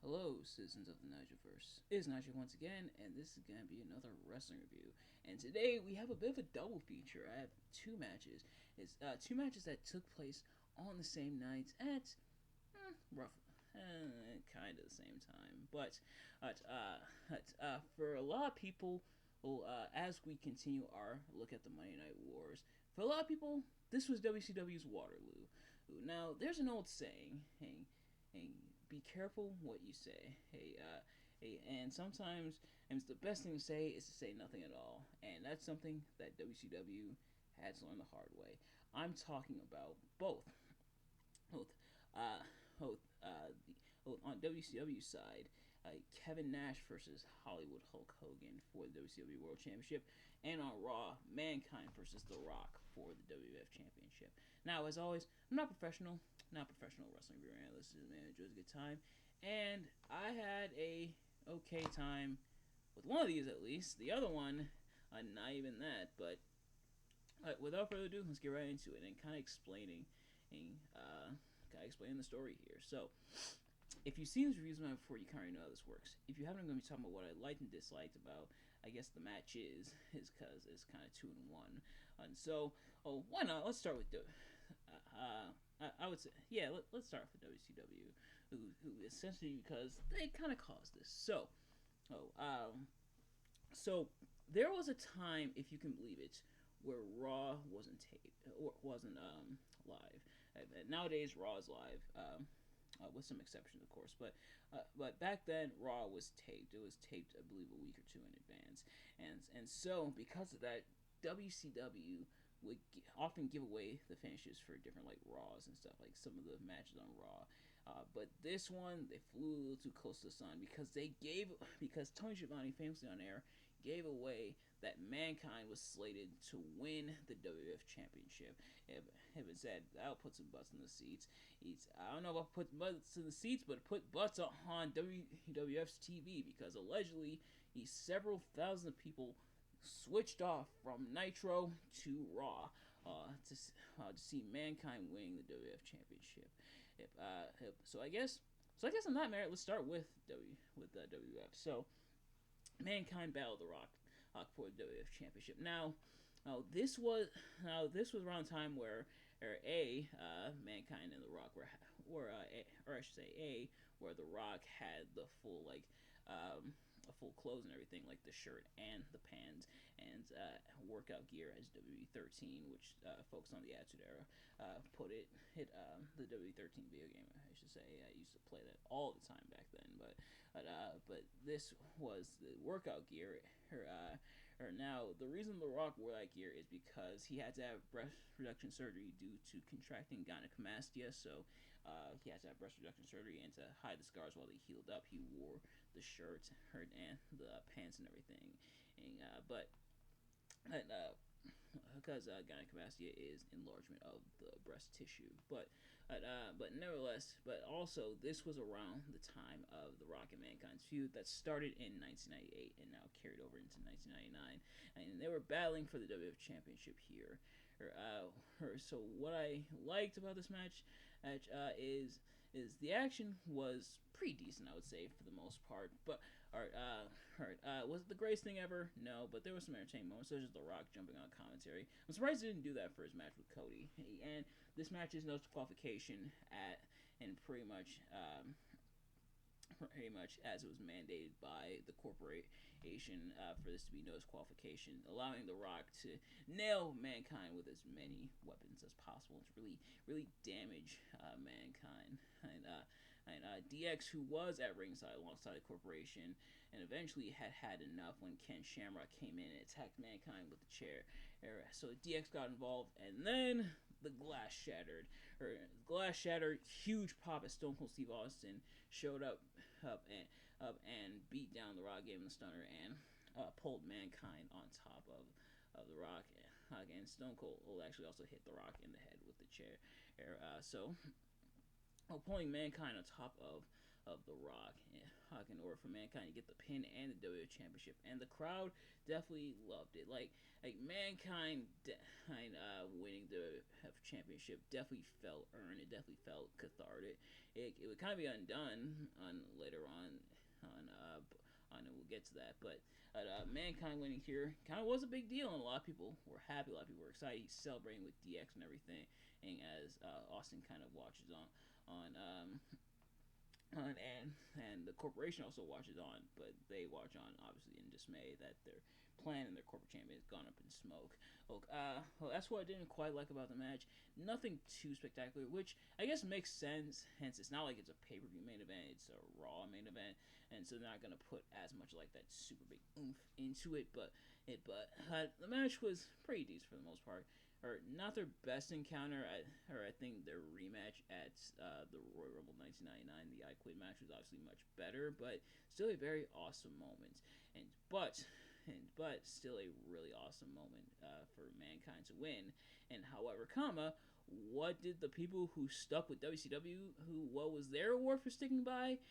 Hello, citizens of the Nigelverse. It's Nigel once again, and this is going to be another wrestling review. And today we have a bit of a double feature. I have two matches. It's two matches that took place on the same night at rough, kind of the same time. For a lot of people, as we continue our look at the Monday Night Wars, for a lot of people, this was WCW's Waterloo. Now, there's an old saying, hey, be careful what you say. And sometimes, and the best thing to say is to say nothing at all. And that's something that WCW had to learn the hard way. I'm talking about both, uh, both on WCW side, Kevin Nash versus Hollywood Hulk Hogan for the WCW World Championship, and on Raw, Mankind versus The Rock for the WWF Championship. Now, as always, I'm not professional wrestling reviewer analyst. This is a man who enjoys a good time, and I had a okay time with one of these at least. The other one, not even that. But without further ado, let's get right into it and explaining the story here. So, if you've seen this reviews before, you kind of know how this works. If you haven't, I'm going to be talking about what I liked and disliked about, I guess, the match is because it's kind of 2-in-1. And so, why not? Let's start with I would say, yeah, let's start with WCW, who essentially, because they kind of caused this. Oh, um, so there was a time, if you can believe it, where Raw wasn't taped or wasn't live. Nowadays, Raw is live. With some exceptions, of course. But back then, Raw was taped. It was taped, I believe, a week or two in advance, and so because of that, WCW would often give away the finishes for different like Raws and stuff, like some of the matches on Raw. But this one, they flew a little too close to the sun because Tony Schiavone, famously on air, gave away that Mankind was slated to win the WWF Championship. If it said, that'll put some butts in the seats. I don't know about put butts in the seats, but put butts on WWF's TV, because allegedly several thousand people switched off from Nitro to Raw to see Mankind winning the WWF Championship. So I guess on that merit, let's start with WWF. So Mankind battled The Rock for the WWF Championship. Now this was around the time where Mankind and The Rock were or I should say where The Rock had the full a full clothes and everything, like the shirt and the pants and workout gear as WWE 13, which focused on the Attitude Era. The WWE 13 video game, I should say. I used to play that all the time back then, but this was the workout gear. Or now the reason The Rock wore that gear is because he had to have breast reduction surgery due to contracting gynecomastia. So he had to have breast reduction surgery, and to hide the scars while he healed up, he wore the shirt, and the pants and everything. Because gynecomastia is enlargement of the breast tissue. But nevertheless, but also this was around the time of the Rock and Mankind's feud that started in 1998 and now carried over into 1999, and they were battling for the WWF Championship here. So what I liked about this match is the action was pretty decent, I would say, for the most part. But was it the greatest thing ever? No, but there was some entertaining moments, such as The Rock jumping on commentary. I'm surprised he didn't do that for his match with Cody. And this match is no disqualification and pretty much as it was mandated by the corporation for this to be no disqualification, allowing The Rock to nail Mankind with as many weapons as possible to really damage Mankind. And DX, who was at ringside alongside the corporation, and eventually had enough when Ken Shamrock came in and attacked Mankind with the chair. So DX got involved, and then the glass shattered. Huge pop as Stone Cold Steve Austin showed up and beat down The Rock, gave him the stunner, and pulled Mankind on top of The Rock. And Stone Cold actually also hit The Rock in the head with the chair. Pulling Mankind on top of of The Rock in order for Mankind to get the pin and the WWE Championship, and the crowd definitely loved it. Like Mankind winning the championship definitely felt earned. It definitely felt cathartic. It would kind of be undone on later on, and we'll get to that. But Mankind winning here kind of was a big deal, and a lot of people were happy. A lot of people were excited. He's celebrating with DX and everything, and as Austin kind of watches on and the corporation also watches on, but they watch on obviously in dismay that their plan and their corporate champion has gone up in smoke. Well, that's what I didn't quite like about the match. Nothing too spectacular, which I guess makes sense. Hence, it's not like it's a pay-per-view main event; it's a Raw main event, and so they're not gonna put as much like that super big oomph into it. But the match was pretty decent for the most part. Or not their best encounter, I think their rematch at the Royal Rumble 1999, the I Quit match, was obviously much better, but still a very awesome moment. But still a really awesome moment for Mankind to win. And however, what did the people who stuck with WCW, what was their award for sticking by?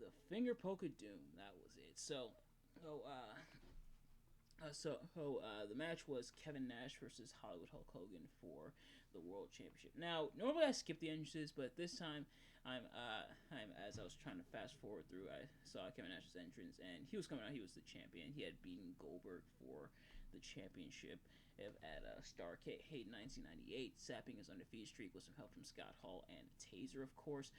The finger poke of doom. That was it. The match was Kevin Nash versus Hollywood Hulk Hogan for the World Championship. Now, normally I skip the entrances, but this time I'm as I was trying to fast forward through, I saw Kevin Nash's entrance, and he was coming out. He was the champion. He had beaten Goldberg for the championship at Starrcade 1998, sapping his undefeated streak with some help from Scott Hall and Taser, of course.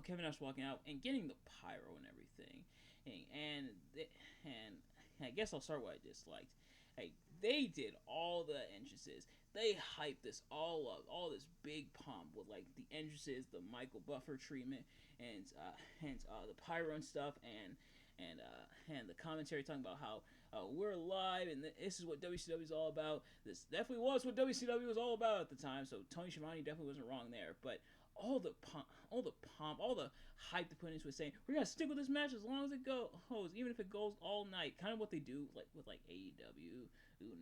Kevin Nash walking out and getting the pyro and everything. And I guess I'll start what I disliked. They did all the entrances. They hyped this all up, all this big pomp with like the entrances, the Michael Buffer treatment, and the pyro and stuff, and the commentary talking about how we're live and this is what WCW is all about. This definitely was what WCW was all about at the time. So Tony Schiavone definitely wasn't wrong there, but all the pomp, all the hype to put into it, saying we're gonna stick with this match as long as it goes, even if it goes all night. Kind of what they do like with like AEW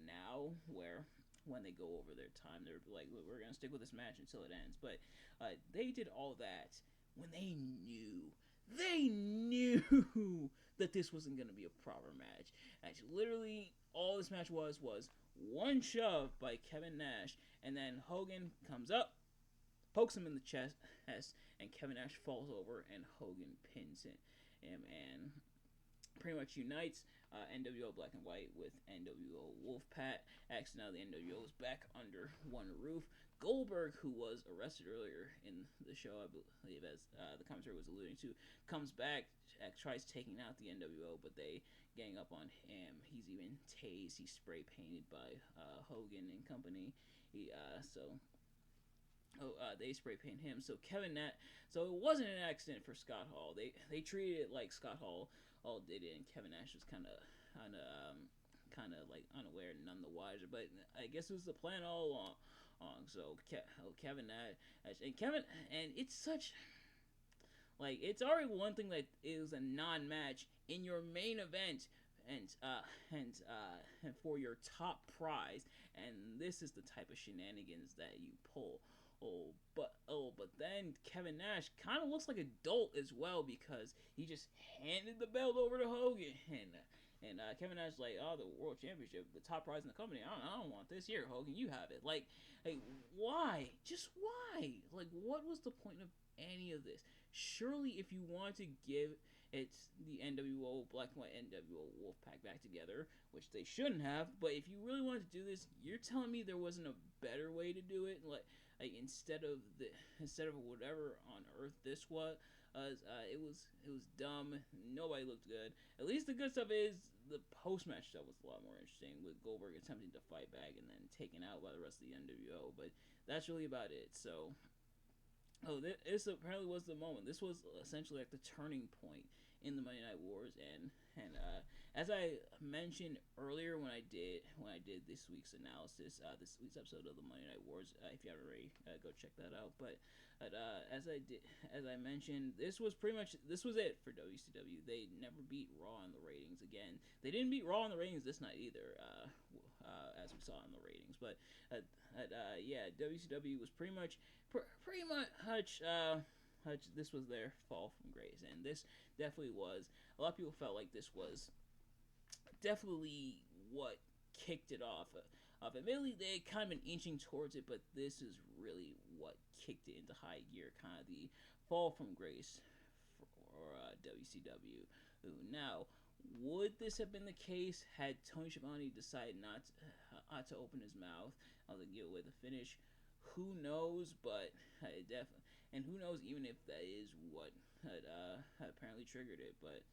now, where when they go over their time, they're like, we're gonna stick with this match until it ends. But they did all that when they knew that this wasn't gonna be a proper match. Actually, literally, all this match was one shove by Kevin Nash, and then Hogan comes up, pokes him in the chest, and Kevin Nash falls over, and Hogan pins him and pretty much unites NWO Black and White with NWO Wolfpack. Actually, now the NWO is back under one roof. Goldberg, who was arrested earlier in the show, I believe, as the commentary was alluding to, comes back, tries taking out the NWO, but they gang up on him. He's even tased. He's spray painted by Hogan and company. They spray paint him. So so it wasn't an accident for Scott Hall. They treated it like Scott Hall did it, and Kevin Nash was kind of like unaware, none the wiser. But I guess it was the plan all along. So Kevin Nash and it's such like it's already one thing that is a non-match in your main event. And for your top prize, and this is the type of shenanigans that you pull. But then Kevin Nash kind of looks like a dolt as well, because he just handed the belt over to Hogan, and Kevin Nash like, the World Championship, the top prize in the company. I don't want this. Here, Hogan, you have it. Like, why? Just why? Like, what was the point of any of this? Surely, if you want to give it's the NWO Black and White NWO Wolfpack back together, which they shouldn't have. But if you really wanted to do this, you're telling me there wasn't a better way to do it. Like instead of whatever on earth this was, it was dumb. Nobody looked good. At least the good stuff is the post match stuff was a lot more interesting, with Goldberg attempting to fight back and then taken out by the rest of the NWO. But that's really about it. So. This apparently was the moment. This was essentially like the turning point in the Monday Night Wars, and as I mentioned earlier when I did this week's analysis, this week's episode of the Monday Night Wars, if you haven't already, go check that out. But as I mentioned, this was it for WCW. They never beat Raw in the ratings again. They didn't beat Raw in the ratings this night either, as we saw in the ratings. But WCW was pretty much this was their fall from grace, and this definitely was. A lot of people felt like this was definitely what kicked it off. Admittedly, they had kind of been inching towards it, but this is really what kicked it into high gear, kind of the fall from grace for WCW. Now, would this have been the case had Tony Schiavone decided not to open his mouth to get away with the finish? Who knows? But definitely, and who knows even if that is what had apparently triggered it. But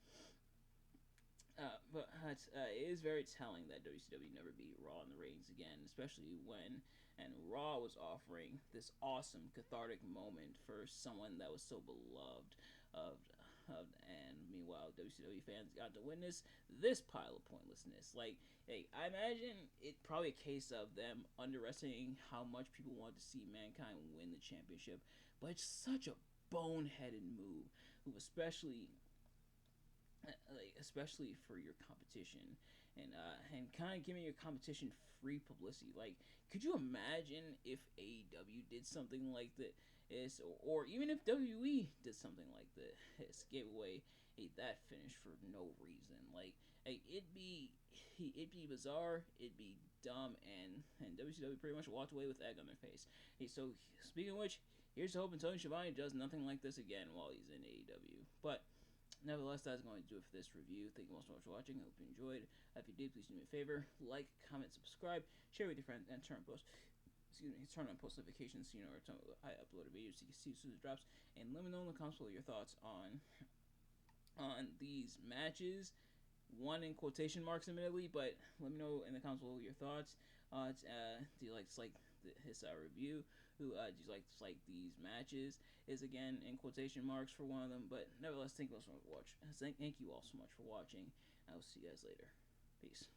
it is very telling that WCW never beat Raw in the ratings again, especially when Raw was offering this awesome cathartic moment for someone that was so beloved and meanwhile WCW fans got to witness this pile of pointlessness. Like, hey, I imagine it probably a case of them underestimating how much people want to see Mankind win the championship, but it's such a boneheaded move, especially for your competition, and kind of giving your competition free publicity. Like, could you imagine if AEW did something like this, or even if WWE did something like this, gave away that finish for no reason? Like, it'd be bizarre, it'd be dumb, and WCW pretty much walked away with egg on their face. So speaking of which, here's hoping Tony Schiavone does nothing like this again while he's in AEW. But nevertheless, that's going to do it for this review. Thank you all so much for watching. I hope you enjoyed. If you did, please do me a favor. Like, comment, subscribe, share with your friends, and turn on post notifications so you know every time I upload a video so you can see as soon as it drops. And let me know in the comments below your thoughts on these matches. One in quotation marks, admittedly, but let me know in the comments below your thoughts. Do you like his review? Do you like these matches? Is again in quotation marks for one of them, but nevertheless, thank you all so much for watching. Thank you all so much for watching. I will see you guys later. Peace.